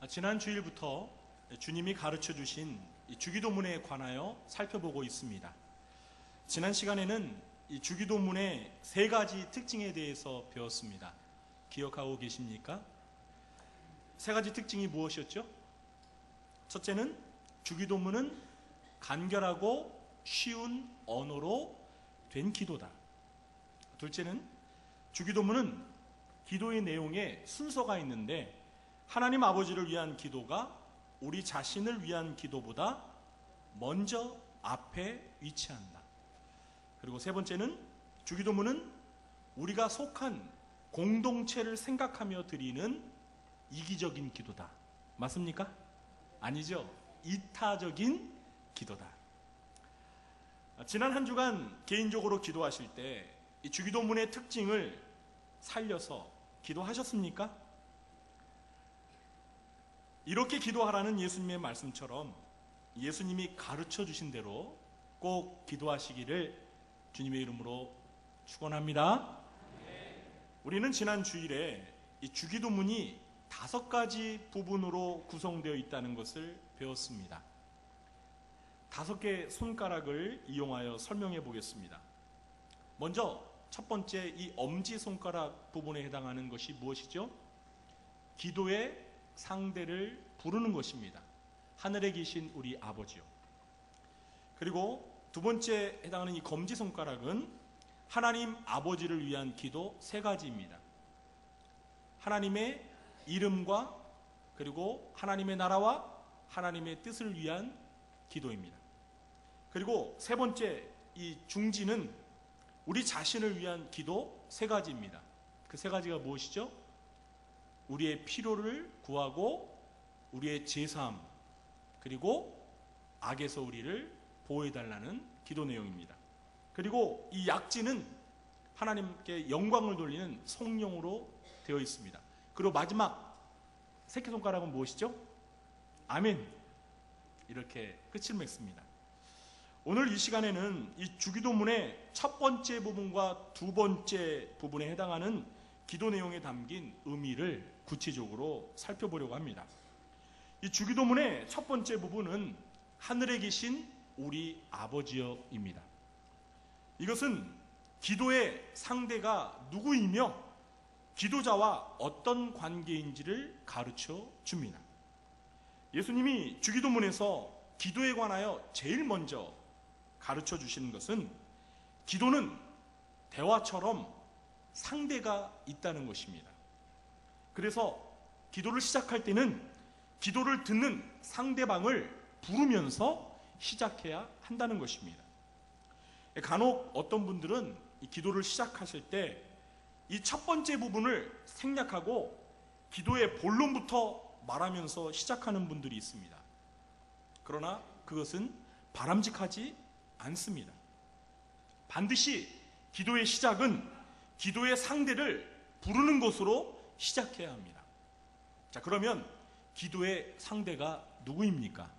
지난 주일부터 주님이 가르쳐 주신 주기도문에 관하여 살펴보고 있습니다. 지난 시간에는 이 주기도문의 세 가지 특징에 대해서 배웠습니다. 기억하고 계십니까? 세 가지 특징이 무엇이었죠? 첫째는 주기도문은 간결하고 쉬운 언어로 된 기도다. 둘째는 주기도문은 기도의 내용에 순서가 있는데 하나님 아버지를 위한 기도가 우리 자신을 위한 기도보다 먼저 앞에 위치한다. 그리고 세 번째는 주기도문은 우리가 속한 공동체를 생각하며 드리는 이기적인 기도다. 맞습니까? 아니죠. 이타적인 기도다. 지난 한 주간 개인적으로 기도하실 때 이 주기도문의 특징을 살려서 기도하셨습니까? 이렇게 기도하라는 예수님의 말씀처럼 예수님이 가르쳐 주신 대로 꼭 기도하시기를 주님의 이름으로 축원합니다. 우리는 지난 주일에 이 주기도문이 5가지 부분으로 구성되어 있다는 것을 배웠습니다. 5개의 손가락을 이용하여 설명해 보겠습니다. 먼저 첫 번째 이 엄지손가락 부분에 해당하는 것이 무엇이죠? 기도의 상대를 부르는 것입니다. 하늘에 계신 우리 아버지요. 그리고 두 번째 해당하는 이 검지손가락은 하나님 아버지를 위한 기도 3가지입니다. 하나님의 이름과 그리고 하나님의 나라와 하나님의 뜻을 위한 기도입니다. 그리고 세 번째 이 중지는 우리 자신을 위한 기도 3가지입니다. 그 3가지가 무엇이죠? 우리의 필요를 구하고 우리의 제사함 그리고 악에서 우리를 보호해달라는 기도 내용입니다. 그리고 이 약지는 하나님께 영광을 돌리는 성령으로 되어 있습니다. 그리고 마지막 새끼손가락은 무엇이죠? 아멘. 이렇게 끝을 맺습니다. 오늘 이 시간에는 이 주기도문의 첫 번째 부분과 두 번째 부분에 해당하는 기도 내용에 담긴 의미를 구체적으로 살펴보려고 합니다. 이 주기도문의 첫 번째 부분은 하늘에 계신 우리 아버지여입니다. 이것은 기도의 상대가 누구이며 기도자와 어떤 관계인지를 가르쳐 줍니다. 예수님이 주기도문에서 기도에 관하여 제일 먼저 가르쳐 주시는 것은 기도는 대화처럼 상대가 있다는 것입니다. 그래서 기도를 시작할 때는 기도를 듣는 상대방을 부르면서 시작해야 한다는 것입니다. 간혹 어떤 분들은 이 기도를 시작하실 때 이 첫 번째 부분을 생략하고 기도의 본론부터 말하면서 시작하는 분들이 있습니다. 그러나 그것은 바람직하지 않습니다. 반드시 기도의 시작은 기도의 상대를 부르는 것으로 시작해야 합니다. 자, 그러면 기도의 상대가 누구입니까?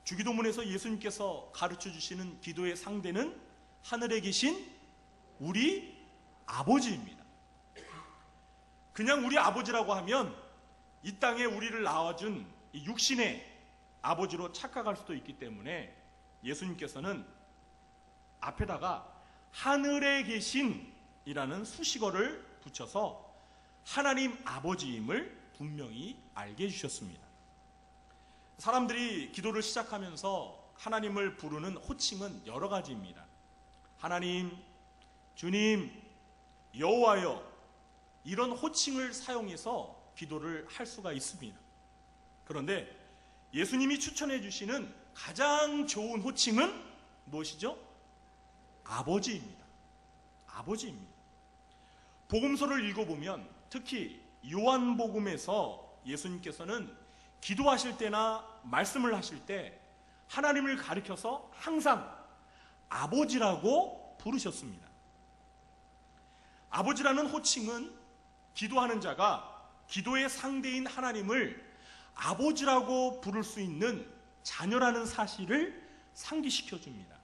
주기도문에서 예수님께서 가르쳐 주시는 기도의 상대는 하늘에 계신 우리 아버지입니다. 그냥 우리 아버지라고 하면 이 땅에 우리를 낳아준 이 육신의 아버지로 착각할 수도 있기 때문에 예수님께서는 앞에다가 하늘에 계신 이라는 수식어를 붙여서 하나님 아버지임을 분명히 알게 해주셨습니다. 사람들이 기도를 시작하면서 하나님을 부르는 호칭은 여러 가지입니다. 하나님, 주님, 여호와여 이런 호칭을 사용해서 기도를 할 수가 있습니다. 그런데 예수님이 추천해 주시는 가장 좋은 호칭은 무엇이죠? 아버지입니다. 아버지입니다. 복음서를 읽어보면 특히 요한복음에서 예수님께서는 기도하실 때나 말씀을 하실 때 하나님을 가리켜서 항상 아버지라고 부르셨습니다. 아버지라는 호칭은 기도하는 자가 기도의 상대인 하나님을 아버지라고 부를 수 있는 자녀라는 사실을 상기시켜 줍니다.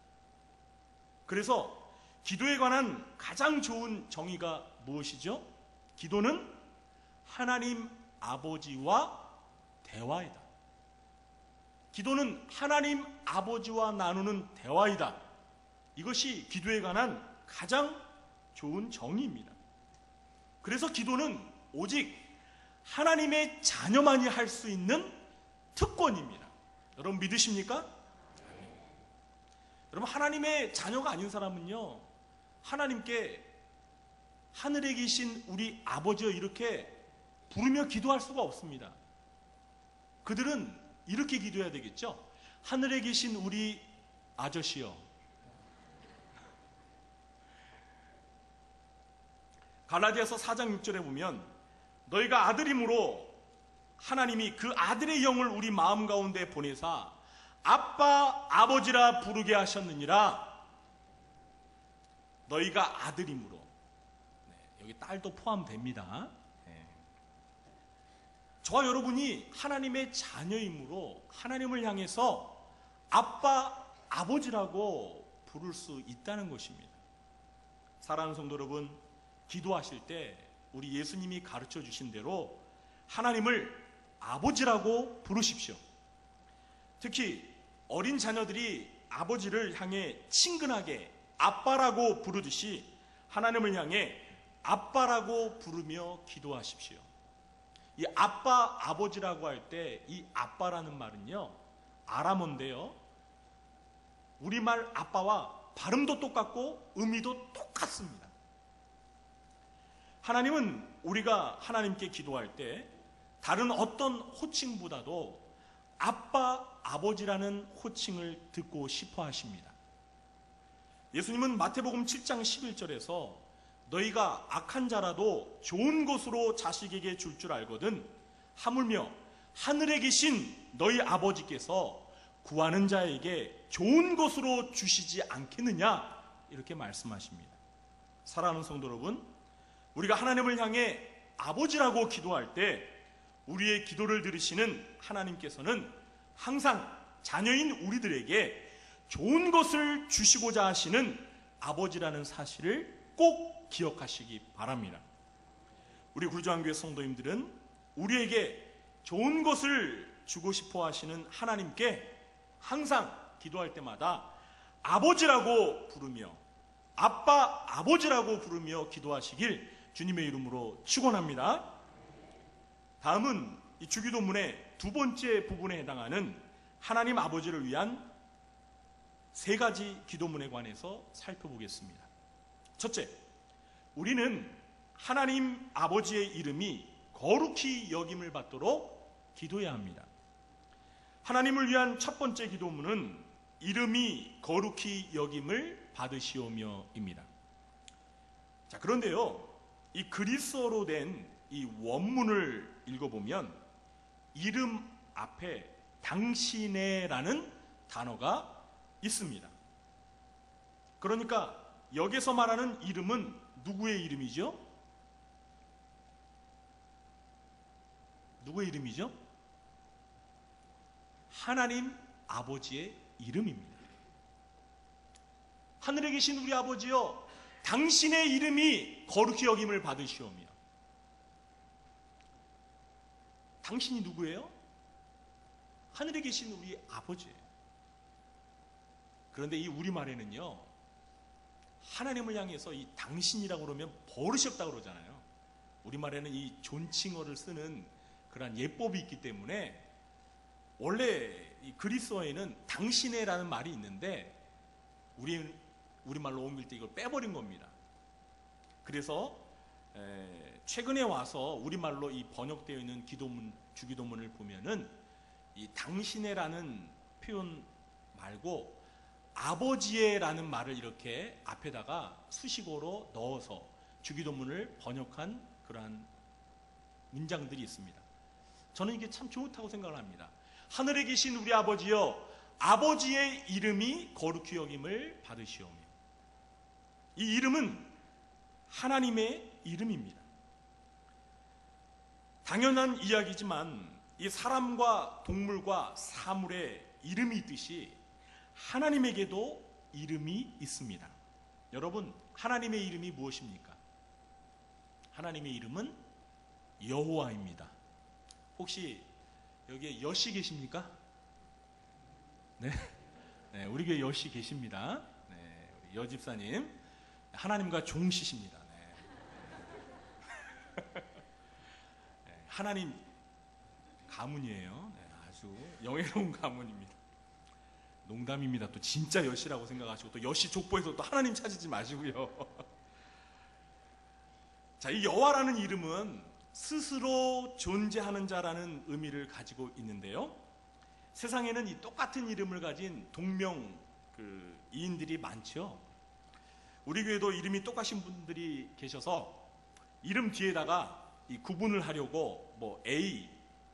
그래서 기도에 관한 가장 좋은 정의가 무엇이죠? 기도는 하나님 아버지와 대화이다. 기도는 하나님 아버지와 나누는 대화이다. 이것이 기도에 관한 가장 좋은 정의입니다. 그래서 기도는 오직 하나님의 자녀만이 할 수 있는 특권입니다. 여러분 믿으십니까? 여러분 하나님의 자녀가 아닌 사람은요, 하나님께 하늘에 계신 우리 아버지여 이렇게 부르며 기도할 수가 없습니다. 그들은 이렇게 기도해야 되겠죠. 하늘에 계신 우리 아저씨여. 갈라디아서 4장 6절에 보면 너희가 아들임으로 하나님이 그 아들의 영을 우리 마음 가운데 보내사 아빠 아버지라 부르게 하셨느니라. 너희가 아들임으로, 여기 딸도 포함됩니다. 저와 여러분이 하나님의 자녀이므로 하나님을 향해서 아빠 아버지라고 부를 수 있다는 것입니다. 사랑하는 성도 여러분, 기도하실 때 우리 예수님이 가르쳐 주신 대로 하나님을 아버지라고 부르십시오. 특히 어린 자녀들이 아버지를 향해 친근하게 아빠라고 부르듯이 하나님을 향해 아빠라고 부르며 기도하십시오. 이 아빠, 아버지라고 할 때 이 아빠라는 말은요, 아람어인데요, 우리말 아빠와 발음도 똑같고 의미도 똑같습니다. 하나님은 우리가 하나님께 기도할 때 다른 어떤 호칭보다도 아빠, 아버지라는 호칭을 듣고 싶어 하십니다. 예수님은 마태복음 7장 11절에서 너희가 악한 자라도 좋은 것으로 자식에게 줄 줄 알거든 하물며 하늘에 계신 너희 아버지께서 구하는 자에게 좋은 것으로 주시지 않겠느냐, 이렇게 말씀하십니다. 사랑하는 성도 여러분, 우리가 하나님을 향해 아버지라고 기도할 때 우리의 기도를 들으시는 하나님께서는 항상 자녀인 우리들에게 좋은 것을 주시고자 하시는 아버지라는 사실을 꼭 기억하시기 바랍니다. 우리 굴주한교회 성도님들은 우리에게 좋은 것을 주고 싶어 하시는 하나님께 항상 기도할 때마다 아버지라고 부르며 아빠, 아버지라고 부르며 기도하시길 주님의 이름으로 축원합니다. 다음은 이 주기도문의 두 번째 부분에 해당하는 하나님 아버지를 위한 세 가지 기도문에 관해서 살펴보겠습니다. 첫째, 우리는 하나님 아버지의 이름이 거룩히 여김을 받도록 기도해야 합니다. 하나님을 위한 첫 번째 기도문은 이름이 거룩히 여김을 받으시오며입니다. 자, 그런데요, 이 그리스어로 된 이 원문을 읽어보면 이름 앞에 당신의라는 단어가 있습니다. 그러니까 여기서 말하는 이름은 누구의 이름이죠? 누구의 이름이죠? 하나님 아버지의 이름입니다. 하늘에 계신 우리 아버지여, 당신의 이름이 거룩히 여김을 받으시오며. 당신이 누구예요? 하늘에 계신 우리 아버지예요. 그런데 이 우리말에는요, 하나님을 향해서 이 당신이라고 그러면 버릇이 없다고 그러잖아요. 우리말에는 이 존칭어를 쓰는 그런 예법이 있기 때문에 원래 이 그리스어에는 당신의라는 말이 있는데 우리말로 옮길 때 이걸 빼버린 겁니다. 그래서 최근에 와서 우리말로 이 번역되어 있는 기도문, 주기도문을 보면은 이 당신의라는 표현 말고 아버지의라는 말을 이렇게 앞에다가 수식어로 넣어서 주기도문을 번역한 그러한 문장들이 있습니다. 저는 이게 참 좋다고 생각을 합니다. 하늘에 계신 우리 아버지여, 아버지의 이름이 거룩히 여김을 받으시오며. 이 이름은 하나님의 이름입니다. 당연한 이야기지만 이 사람과 동물과 사물의 이름이 있듯이 하나님에게도 이름이 있습니다. 여러분, 하나님의 이름이 무엇입니까? 하나님의 이름은 여호와입니다. 혹시 여기에 여씨 계십니까? 네, 네, 우리 교회 여씨 계십니다. 네, 우리 여 집사님 하나님과 종씨십니다. 네. 네, 하나님 가문이에요. 네, 아주 영예로운 가문입니다. 농담입니다. 또 진짜 여씨라고 생각하시고 또 여씨 족보에서 또 하나님 찾지 마시고요. 자, 이 여호와라는 이름은 스스로 존재하는 자라는 의미를 가지고 있는데요. 세상에는 이 똑같은 이름을 가진 동명 이인들이 많죠. 우리 교회도 이름이 똑같은 분들이 계셔서 이름 뒤에다가 이 구분을 하려고 뭐 A,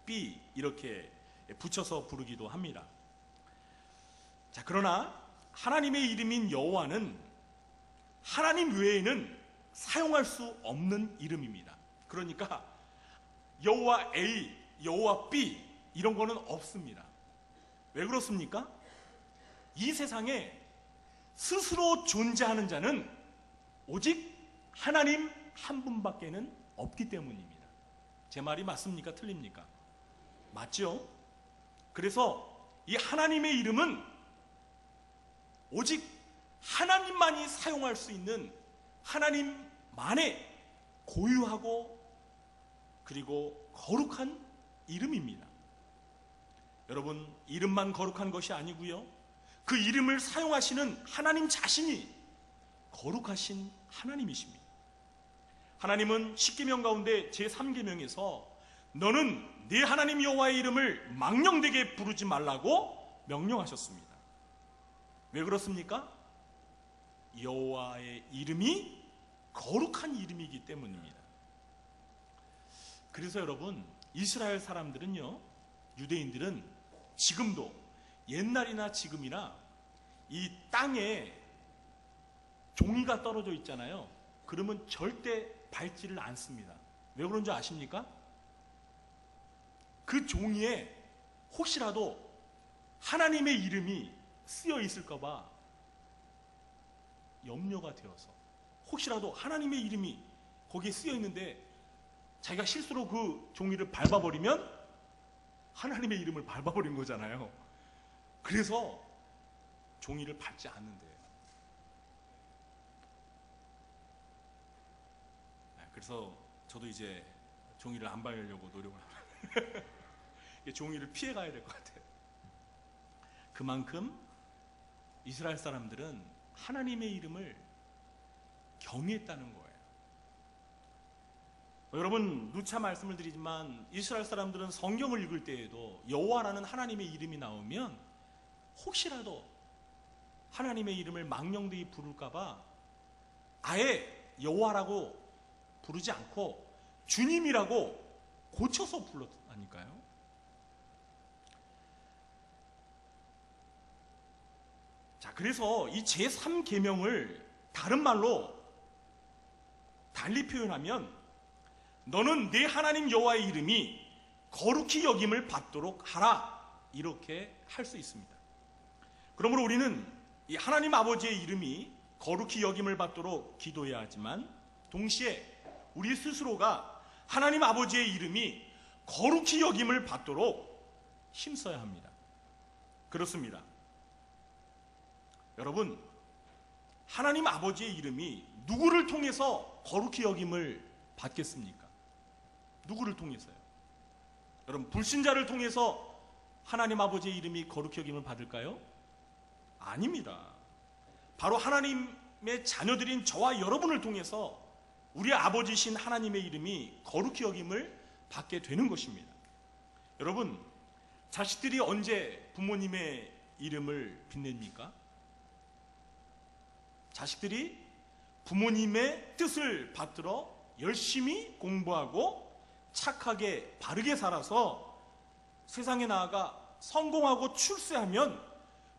B 이렇게 붙여서 부르기도 합니다. 자, 그러나 하나님의 이름인 여호와는 하나님 외에는 사용할 수 없는 이름입니다. 그러니까 여호와 A, 여호와 B 이런 거는 없습니다. 왜 그렇습니까? 이 세상에 스스로 존재하는 자는 오직 하나님 한 분밖에는 없기 때문입니다. 제 말이 맞습니까? 틀립니까? 맞죠? 그래서 이 하나님의 이름은 오직 하나님만이 사용할 수 있는 하나님만의 고유하고 그리고 거룩한 이름입니다. 여러분, 이름만 거룩한 것이 아니고요, 그 이름을 사용하시는 하나님 자신이 거룩하신 하나님이십니다. 하나님은 십계명 가운데 제3계명에서 너는 네 하나님 여호와의 이름을 망령되게 부르지 말라고 명령하셨습니다. 왜 그렇습니까? 여호와의 이름이 거룩한 이름이기 때문입니다. 그래서 여러분, 이스라엘 사람들은요, 유대인들은 지금도 옛날이나 지금이나 이 땅에 종이가 떨어져 있잖아요. 그러면 절대 밟지를 않습니다. 왜 그런 줄 아십니까? 그 종이에 혹시라도 하나님의 이름이 쓰여 있을까봐 염려가 되어서, 혹시라도 하나님의 이름이 거기에 쓰여 있는데 자기가 실수로 그 종이를 밟아버리면 하나님의 이름을 밟아버린 거잖아요. 그래서 종이를 밟지 않는데요. 그래서 저도 이제 종이를 안 밟으려고 노력을 합니다. 종이를 피해 가야 될 것 같아요. 그만큼 이스라엘 사람들은 하나님의 이름을 경외했다는 거예요. 여러분, 누차 말씀을 드리지만 이스라엘 사람들은 성경을 읽을 때에도 여호와라는 하나님의 이름이 나오면 혹시라도 하나님의 이름을 망령되이 부를까봐 아예 여호와라고 부르지 않고 주님이라고 고쳐서 불렀다니까요. 자, 그래서 이 제3계명을 다른 말로 달리 표현하면 너는 네 하나님 여호와의 이름이 거룩히 여김을 받도록 하라, 이렇게 할 수 있습니다. 그러므로 우리는 이 하나님 아버지의 이름이 거룩히 여김을 받도록 기도해야 하지만 동시에 우리 스스로가 하나님 아버지의 이름이 거룩히 여김을 받도록 힘써야 합니다. 그렇습니다. 여러분, 하나님 아버지의 이름이 누구를 통해서 거룩히 여김을 받겠습니까? 누구를 통해서요? 여러분, 불신자를 통해서 하나님 아버지의 이름이 거룩히 여김을 받을까요? 아닙니다. 바로 하나님의 자녀들인 저와 여러분을 통해서 우리 아버지신 하나님의 이름이 거룩히 여김을 받게 되는 것입니다. 여러분, 자식들이 언제 부모님의 이름을 빛냅니까? 자식들이 부모님의 뜻을 받들어 열심히 공부하고 착하게 바르게 살아서 세상에 나아가 성공하고 출세하면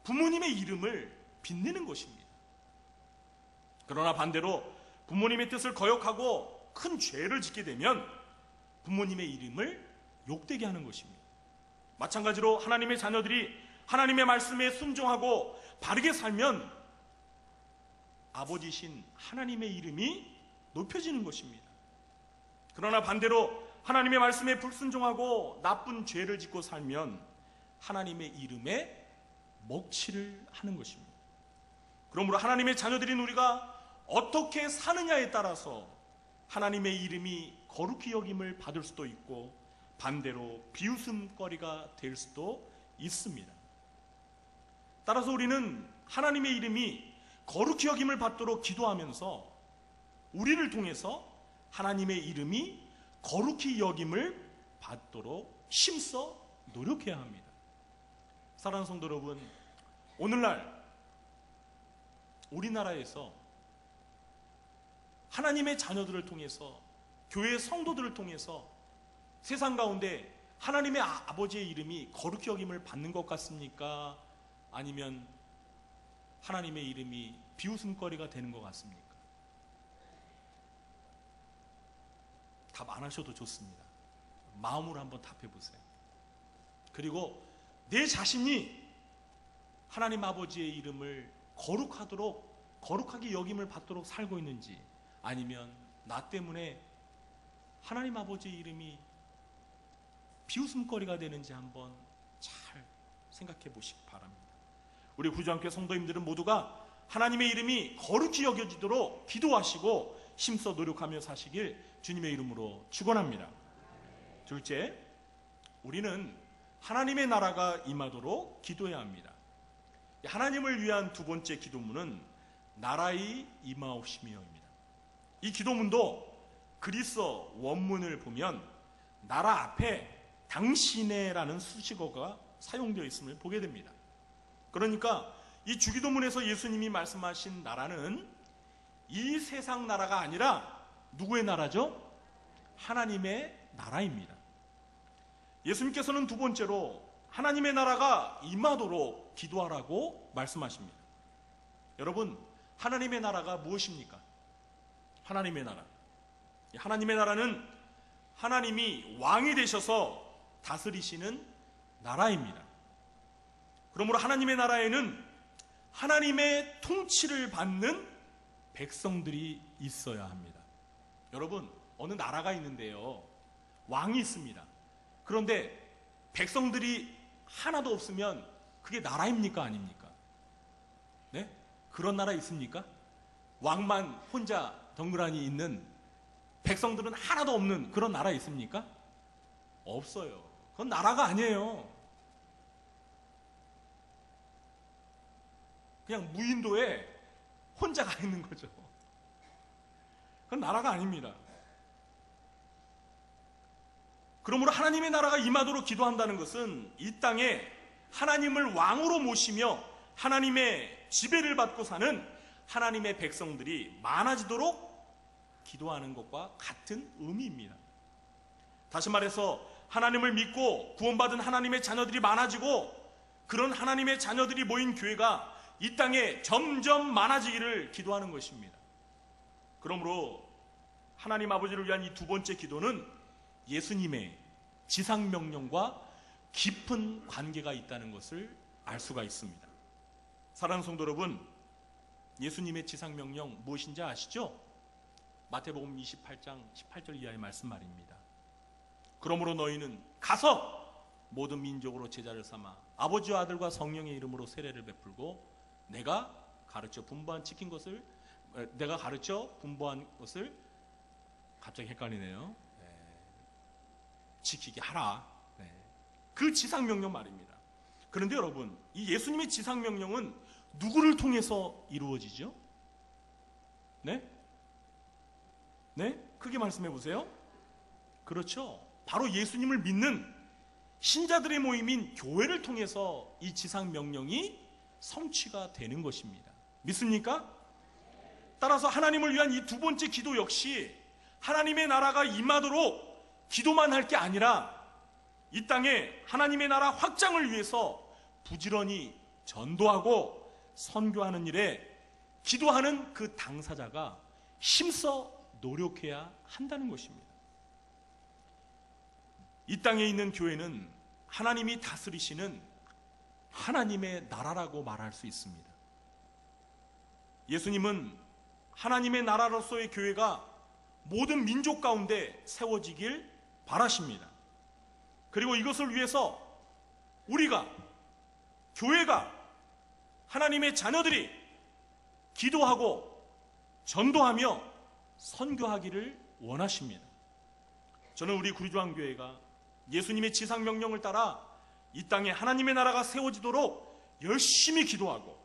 부모님의 이름을 빛내는 것입니다. 그러나 반대로 부모님의 뜻을 거역하고 큰 죄를 짓게 되면 부모님의 이름을 욕되게 하는 것입니다. 마찬가지로 하나님의 자녀들이 하나님의 말씀에 순종하고 바르게 살면 아버지신 하나님의 이름이 높여지는 것입니다. 그러나 반대로 하나님의 말씀에 불순종하고 나쁜 죄를 짓고 살면 하나님의 이름에 먹칠을 하는 것입니다. 그러므로 하나님의 자녀들인 우리가 어떻게 사느냐에 따라서 하나님의 이름이 거룩히 여김을 받을 수도 있고 반대로 비웃음거리가 될 수도 있습니다. 따라서 우리는 하나님의 이름이 거룩히 여김을 받도록 기도하면서 우리를 통해서 하나님의 이름이 거룩히 여김을 받도록 힘써 노력해야 합니다. 사랑하는 성도 여러분, 오늘날 우리나라에서 하나님의 자녀들을 통해서 교회 성도들을 통해서 세상 가운데 하나님의 아버지의 이름이 거룩히 여김을 받는 것 같습니까? 아니면 하나님의 이름이 비웃음거리가 되는 것 같습니까? 답 안 하셔도 좋습니다. 마음으로 한번 답해 보세요. 그리고 내 자신이 하나님 아버지의 이름을 거룩하게 여김을 받도록 살고 있는지, 아니면 나 때문에 하나님 아버지의 이름이 비웃음거리가 되는지 한번 잘 생각해 보시기 바랍니다. 우리 구주함교회 성도님들은 모두가 하나님의 이름이 거룩히 여겨지도록 기도하시고 힘써 노력하며 사시길 주님의 이름으로 축원합니다. 둘째, 우리는 하나님의 나라가 임하도록 기도해야 합니다. 하나님을 위한 두 번째 기도문은 나라의 임하옵시며입니다. 이 기도문도 그리스어 원문을 보면 나라 앞에 당신의라는 수식어가 사용되어 있음을 보게 됩니다. 그러니까 이 주기도문에서 예수님이 말씀하신 나라는 이 세상 나라가 아니라 누구의 나라죠? 하나님의 나라입니다. 예수님께서는 두 번째로 하나님의 나라가 임하도록 기도하라고 말씀하십니다. 여러분, 하나님의 나라가 무엇입니까? 하나님의 나라. 하나님의 나라는 하나님이 왕이 되셔서 다스리시는 나라입니다. 그러므로 하나님의 나라에는 하나님의 통치를 받는 백성들이 있어야 합니다. 여러분, 어느 나라가 있는데요, 왕이 있습니다. 그런데 백성들이 하나도 없으면 그게 나라입니까? 아닙니까? 네? 그런 나라 있습니까? 왕만 혼자 덩그러니 있는, 백성들은 하나도 없는 그런 나라 있습니까? 없어요. 그건 나라가 아니에요. 그냥 무인도에 혼자 가 있는 거죠. 그건 나라가 아닙니다. 그러므로 하나님의 나라가 임하도록 기도한다는 것은 이 땅에 하나님을 왕으로 모시며 하나님의 지배를 받고 사는 하나님의 백성들이 많아지도록 기도하는 것과 같은 의미입니다. 다시 말해서 하나님을 믿고 구원받은 하나님의 자녀들이 많아지고 그런 하나님의 자녀들이 모인 교회가 이 땅에 점점 많아지기를 기도하는 것입니다. 그러므로 하나님 아버지를 위한 이 두 번째 기도는 예수님의 지상명령과 깊은 관계가 있다는 것을 알 수가 있습니다. 사랑하는 성도 여러분, 예수님의 지상명령 무엇인지 아시죠? 마태복음 28장 18절 이하의 말씀 말입니다. 그러므로 너희는 가서 모든 민족으로 제자를 삼아 아버지와 아들과 성령의 이름으로 세례를 베풀고 내가 가르쳐 분부한 것을 갑자기 헷갈리네요. 지키게 하라. 그 지상명령 말입니다. 그런데 여러분, 이 예수님의 지상명령은 누구를 통해서 이루어지죠? 네? 크게 말씀해 보세요. 그렇죠. 바로 예수님을 믿는 신자들의 모임인 교회를 통해서 이 지상명령이 성취가 되는 것입니다. 믿습니까? 따라서 하나님을 위한 이 두 번째 기도 역시 하나님의 나라가 임하도록 기도만 할 게 아니라 이 땅에 하나님의 나라 확장을 위해서 부지런히 전도하고 선교하는 일에 기도하는 그 당사자가 힘써 노력해야 한다는 것입니다. 이 땅에 있는 교회는 하나님이 다스리시는 하나님의 나라라고 말할 수 있습니다. 예수님은 하나님의 나라로서의 교회가 모든 민족 가운데 세워지길 바라십니다. 그리고 이것을 위해서 우리가, 교회가, 하나님의 자녀들이 기도하고 전도하며 선교하기를 원하십니다. 저는 우리 구리조항교회가 예수님의 지상명령을 따라 이 땅에 하나님의 나라가 세워지도록 열심히 기도하고,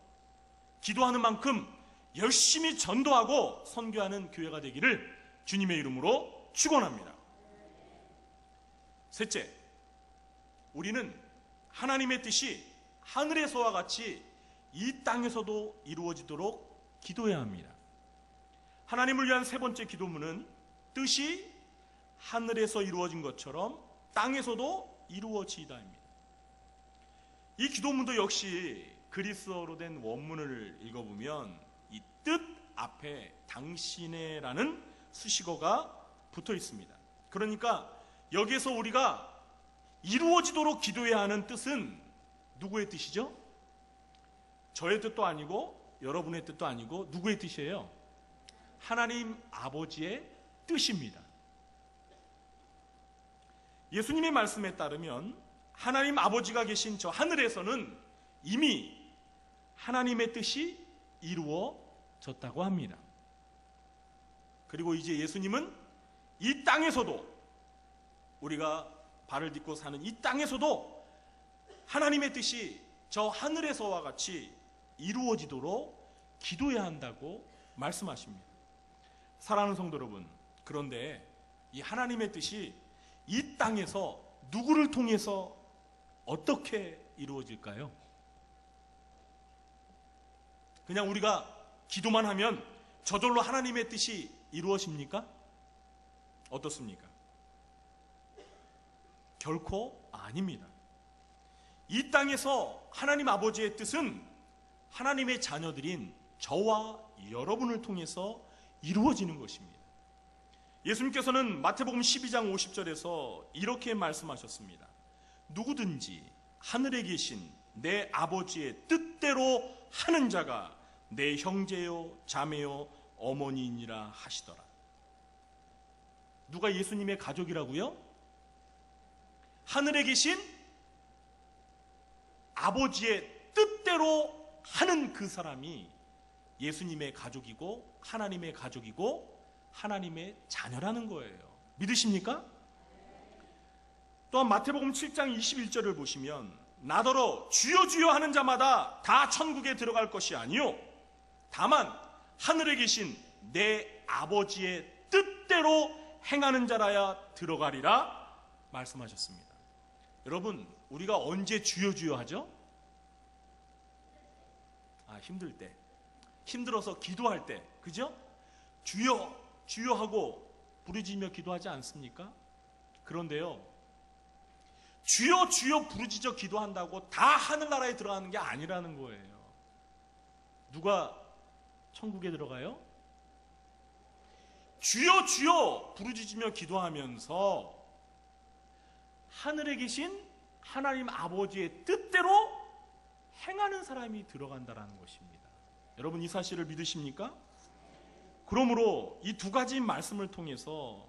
기도하는 만큼 열심히 전도하고 선교하는 교회가 되기를 주님의 이름으로 축원합니다. 셋째, 우리는 하나님의 뜻이 하늘에서와 같이 이 땅에서도 이루어지도록 기도해야 합니다. 하나님을 위한 세 번째 기도문은 뜻이 하늘에서 이루어진 것처럼 땅에서도 이루어지이다입니다. 이 기도문도 역시 그리스어로 된 원문을 읽어보면 이 뜻 앞에 당신의라는 수식어가 붙어 있습니다. 그러니까 여기에서 우리가 이루어지도록 기도해야 하는 뜻은 누구의 뜻이죠? 저의 뜻도 아니고 여러분의 뜻도 아니고 누구의 뜻이에요? 하나님 아버지의 뜻입니다. 예수님의 말씀에 따르면 하나님 아버지가 계신 저 하늘에서는 이미 하나님의 뜻이 이루어졌다고 합니다. 그리고 이제 예수님은 이 땅에서도, 우리가 발을 딛고 사는 이 땅에서도 하나님의 뜻이 저 하늘에서와 같이 이루어지도록 기도해야 한다고 말씀하십니다. 사랑하는 성도 여러분, 그런데 이 하나님의 뜻이 이 땅에서 누구를 통해서 어떻게 이루어질까요? 그냥 우리가 기도만 하면 저절로 하나님의 뜻이 이루어집니까? 어떻습니까? 결코 아닙니다. 이 땅에서 하나님 아버지의 뜻은 하나님의 자녀들인 저와 여러분을 통해서 이루어지는 것입니다. 예수님께서는 마태복음 12장 50절에서 이렇게 말씀하셨습니다. 누구든지 하늘에 계신 내 아버지의 뜻대로 하는 자가 내 형제요 자매요 어머니이니라 하시더라. 누가 예수님의 가족이라고요? 하늘에 계신 아버지의 뜻대로 하는 그 사람이 예수님의 가족이고 하나님의 가족이고 하나님의 자녀라는 거예요. 믿으십니까? 또한 마태복음 7장 21절을 보시면 나더러 주여 주여 하는 자마다 다 천국에 들어갈 것이 아니요 다만 하늘에 계신 내 아버지의 뜻대로 행하는 자라야 들어가리라 말씀하셨습니다. 여러분, 우리가 언제 주여 주여 하죠? 힘들 때, 힘들어서 기도할 때, 그죠? 주여 주여 하고 부르짖으며 기도하지 않습니까? 그런데요, 주여 주여 부르짖어 기도한다고 다 하늘나라에 들어가는 게 아니라는 거예요. 누가 천국에 들어가요? 주여 주여 부르짖으며 기도하면서 하늘에 계신 하나님 아버지의 뜻대로 행하는 사람이 들어간다는 것입니다. 여러분, 이 사실을 믿으십니까? 그러므로 이 두 가지 말씀을 통해서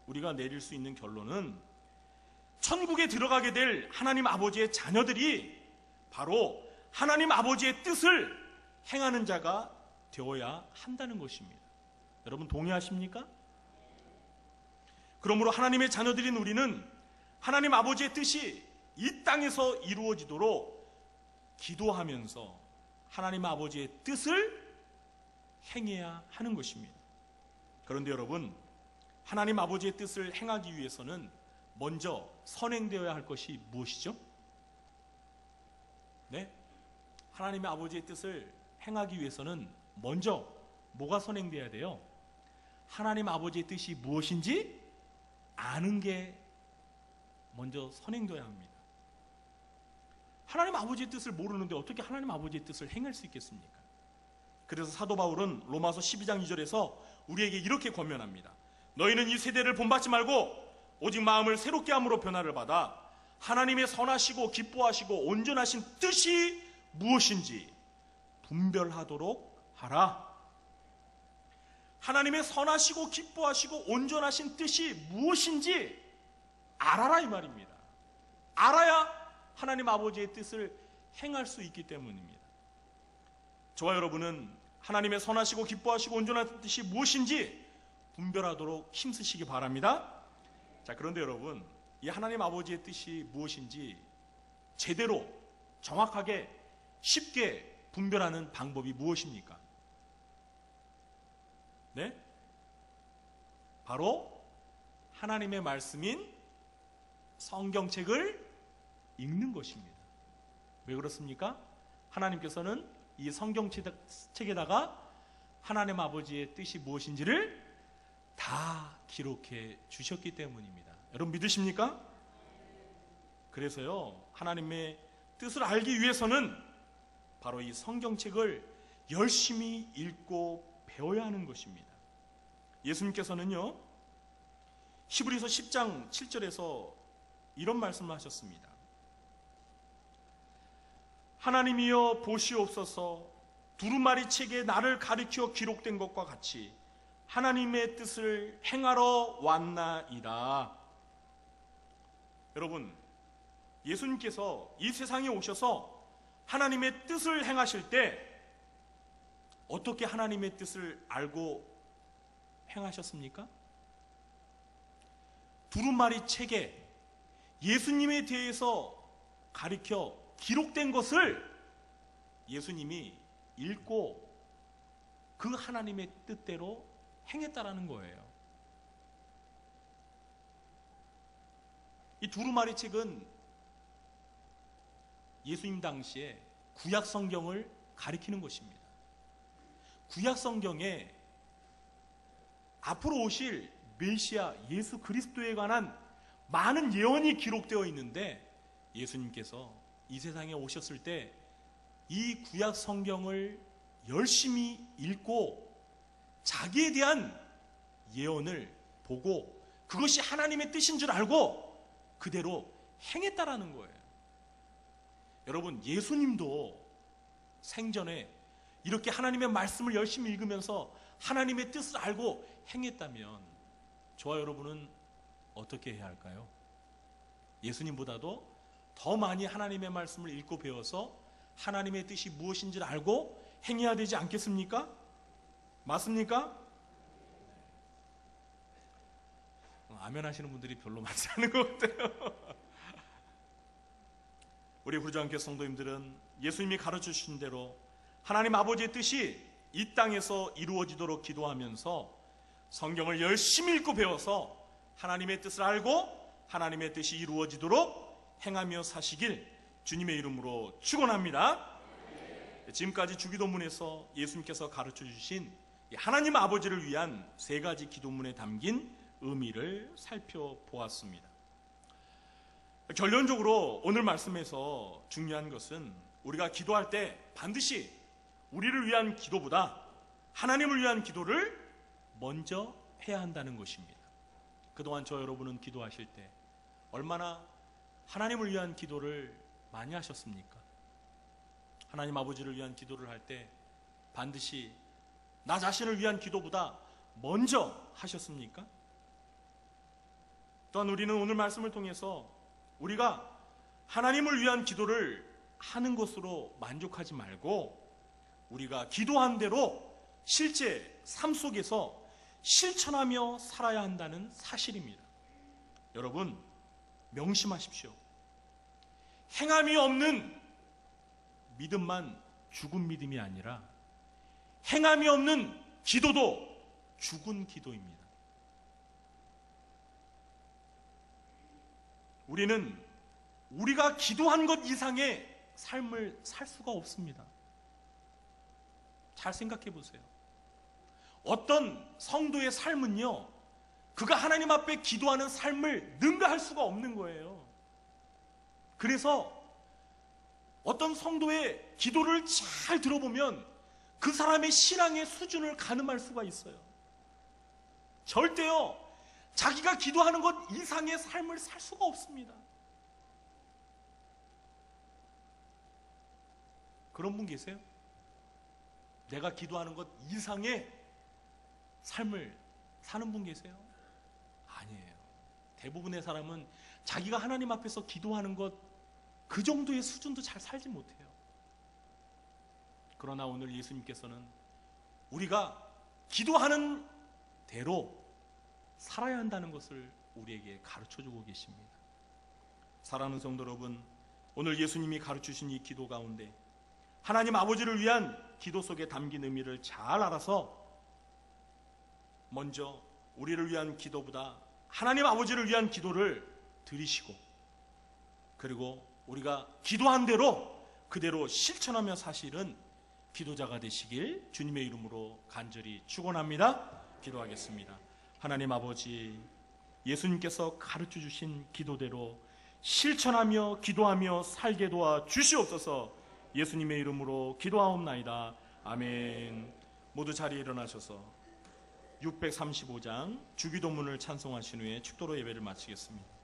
우리가 내릴 수 있는 결론은 천국에 들어가게 될 하나님 아버지의 자녀들이 바로 하나님 아버지의 뜻을 행하는 자가 되어야 한다는 것입니다. 여러분, 동의하십니까? 그러므로 하나님의 자녀들인 우리는 하나님 아버지의 뜻이 이 땅에서 이루어지도록 기도하면서 하나님 아버지의 뜻을 행해야 하는 것입니다. 그런데 여러분, 하나님 아버지의 뜻을 행하기 위해서는 먼저 선행되어야 할 것이 무엇이죠? 네? 하나님의 아버지의 뜻을 행하기 위해서는 먼저 뭐가 선행되어야 돼요? 하나님 아버지의 뜻이 무엇인지 아는 게 먼저 선행되어야 합니다. 하나님 아버지의 뜻을 모르는데 어떻게 하나님 아버지의 뜻을 행할 수 있겠습니까? 그래서 사도 바울은 로마서 12장 2절에서 우리에게 이렇게 권면합니다. 너희는 이 세대를 본받지 말고 오직 마음을 새롭게 함으로 변화를 받아 하나님의 선하시고 기뻐하시고 온전하신 뜻이 무엇인지 분별하도록 하라. 하나님의 선하시고 기뻐하시고 온전하신 뜻이 무엇인지 알아라 이 말입니다. 알아야 하나님 아버지의 뜻을 행할 수 있기 때문입니다. 저와 여러분은 하나님의 선하시고 기뻐하시고 온전한 뜻이 무엇인지 분별하도록 힘쓰시기 바랍니다. 자, 그런데 여러분, 이 하나님 아버지의 뜻이 무엇인지 제대로 정확하게 쉽게 분별하는 방법이 무엇입니까? 네? 바로 하나님의 말씀인 성경책을 읽는 것입니다. 왜 그렇습니까? 하나님께서는 이 성경책에다가 하나님 아버지의 뜻이 무엇인지를 다 기록해 주셨기 때문입니다. 여러분 믿으십니까? 그래서요, 하나님의 뜻을 알기 위해서는 바로 이 성경책을 열심히 읽고 배워야 하는 것입니다. 예수님께서는요, 히브리서 10장 7절에서 이런 말씀을 하셨습니다. 하나님이여 보시옵소서, 두루마리 책에 나를 가리켜 기록된 것과 같이 하나님의 뜻을 행하러 왔나이다. 여러분, 예수님께서 이 세상에 오셔서 하나님의 뜻을 행하실 때 어떻게 하나님의 뜻을 알고 행하셨습니까? 두루마리 책에 예수님에 대해서 가리켜 기록된 것을 예수님이 읽고 그 하나님의 뜻대로 행했다라는 거예요. 이 두루마리 책은 예수님 당시에 구약 성경을 가리키는 것입니다. 구약 성경에 앞으로 오실 메시아 예수 그리스도에 관한 많은 예언이 기록되어 있는데, 예수님께서 이 세상에 오셨을 때 이 구약 성경을 열심히 읽고 자기에 대한 예언을 보고 그것이 하나님의 뜻인 줄 알고 그대로 행했다라는 거예요. 여러분, 예수님도 생전에 이렇게 하나님의 말씀을 열심히 읽으면서 하나님의 뜻을 알고 행했다면 저와 여러분은 어떻게 해야 할까요? 예수님보다도 더 많이 하나님의 말씀을 읽고 배워서 하나님의 뜻이 무엇인지를 알고 행해야 되지 않겠습니까? 맞습니까? 아멘 하시는 분들이 별로 많지 않은 것 같아요. 우리 후르장교 성도님들은 예수님이 가르쳐 주신 대로 하나님 아버지의 뜻이 이 땅에서 이루어지도록 기도하면서 성경을 열심히 읽고 배워서 하나님의 뜻을 알고 하나님의 뜻이 이루어지도록 행하며 사시길 주님의 이름으로 축원합니다. 지금까지 주기도문에서 예수님께서 가르쳐 주신 하나님 아버지를 위한 세 가지 기도문에 담긴 의미를 살펴보았습니다. 결론적으로 오늘 말씀에서 중요한 것은 우리가 기도할 때 반드시 우리를 위한 기도보다 하나님을 위한 기도를 먼저 해야 한다는 것입니다. 그동안 저 여러분은 기도하실 때 얼마나 하나님을 위한 기도를 많이 하셨습니까? 하나님 아버지를 위한 기도를 할 때 반드시 나 자신을 위한 기도보다 먼저 하셨습니까? 또한 우리는 오늘 말씀을 통해서 우리가 하나님을 위한 기도를 하는 것으로 만족하지 말고 우리가 기도한 대로 실제 삶 속에서 실천하며 살아야 한다는 사실입니다. 여러분, 명심하십시오. 행함이 없는 믿음만 죽은 믿음이 아니라 행함이 없는 기도도 죽은 기도입니다. 우리는 우리가 기도한 것 이상의 삶을 살 수가 없습니다. 잘 생각해 보세요. 어떤 성도의 삶은요, 그가 하나님 앞에 기도하는 삶을 능가할 수가 없는 거예요. 그래서 어떤 성도의 기도를 잘 들어보면 그 사람의 신앙의 수준을 가늠할 수가 있어요. 절대요, 자기가 기도하는 것 이상의 삶을 살 수가 없습니다. 그런 분 계세요? 내가 기도하는 것 이상의 삶을 사는 분 계세요? 아니에요. 대부분의 사람은 자기가 하나님 앞에서 기도하는 것 그 정도의 수준도 잘 살지 못해요. 그러나 오늘 예수님께서는 우리가 기도하는 대로 살아야 한다는 것을 우리에게 가르쳐주고 계십니다. 사랑하는 성도 여러분, 오늘 예수님이 가르치신 이 기도 가운데 하나님 아버지를 위한 기도 속에 담긴 의미를 잘 알아서 먼저 우리를 위한 기도보다 하나님 아버지를 위한 기도를 드리시고, 그리고 우리가 기도한 대로 그대로 실천하며 사실은 기도자가 되시길 주님의 이름으로 간절히 축원합니다. 기도하겠습니다. 하나님 아버지, 예수님께서 가르쳐 주신 기도대로 실천하며 기도하며 살게 도와 주시옵소서. 예수님의 이름으로 기도하옵나이다. 아멘. 모두 자리에 일어나셔서 635장 주기도문을 찬송하신 후에 축도로 예배를 마치겠습니다.